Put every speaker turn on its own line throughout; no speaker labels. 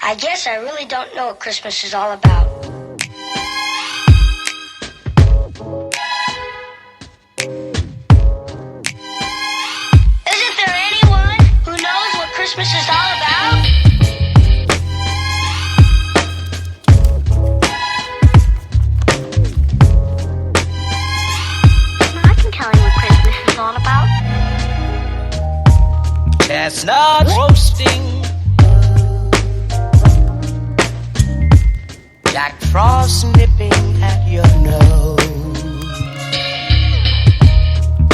I guess I really don't know what Christmas is all about. Isn't there anyone who knows what Christmas is all about?
I can tell you what Christmas is all about.
Chestnuts roasting, Jack Frost nipping at your nose.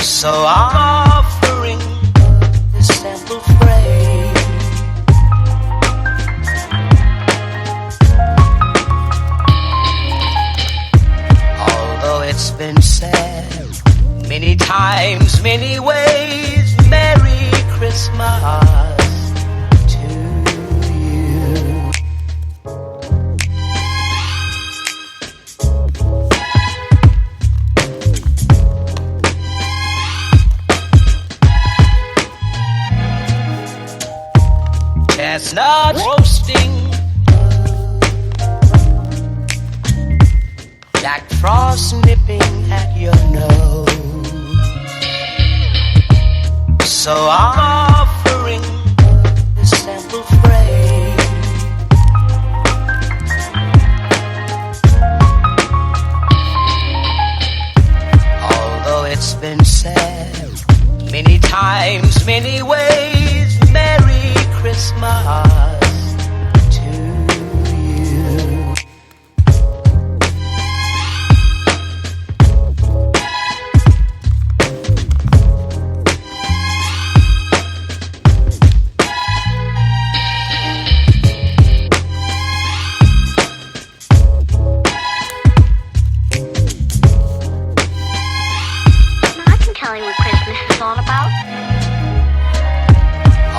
So I'm offering this simple phrase. Although it's been said many times, many ways, Merry Christmas to you. Chestnuts roasting, Jack Frost nipping at your nose. So I'm offering this simple phrase. Although it's been said many times, many ways, Merry Christmas to you.
I can tell you what Christmas is all about.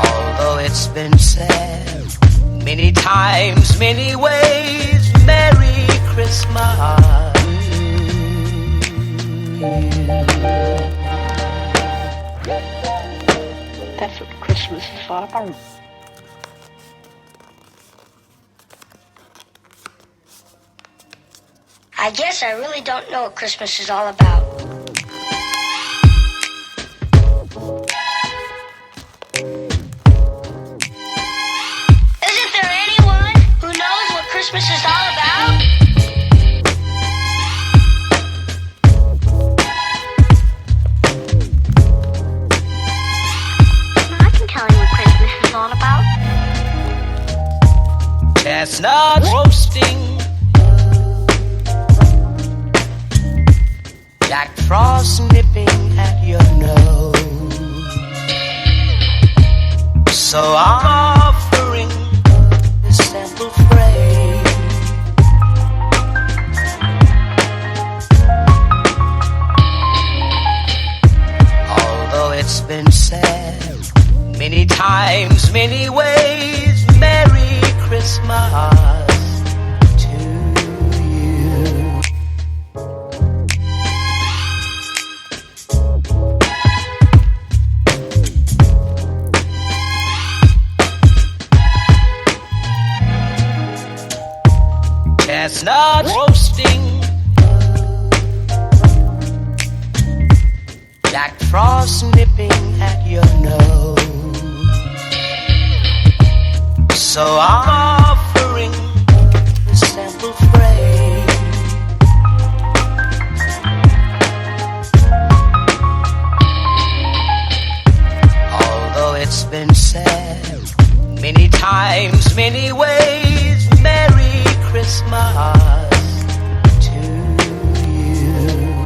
Although it's been said many times, many ways, Merry Christmas.
That's what Christmas is all about.
I guess I really don't know what Christmas is all about. Isn't there anyone who knows what Christmas is all about?
I can tell you what Christmas is all about.
Chestnuts roasting, Jack Frost nipping at your nose. So I'm offering this simple phrase. Although it's been said many times, many ways, Merry Christmas to you. Chestnuts roasting, Jack Frost nipping at your nose. So I'm offering this simple phrase. Although it's been said many times, many ways, Merry Christmas to you.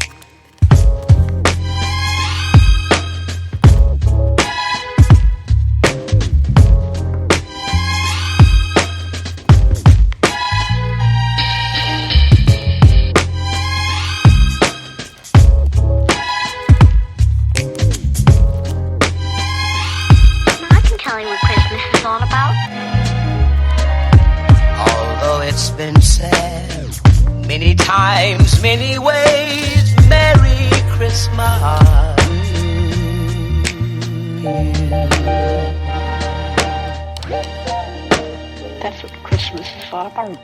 I can tell you what Christmas is all about.
Although it's been said many times, many ways, Merry Christmas.
That's what Christmas is all about.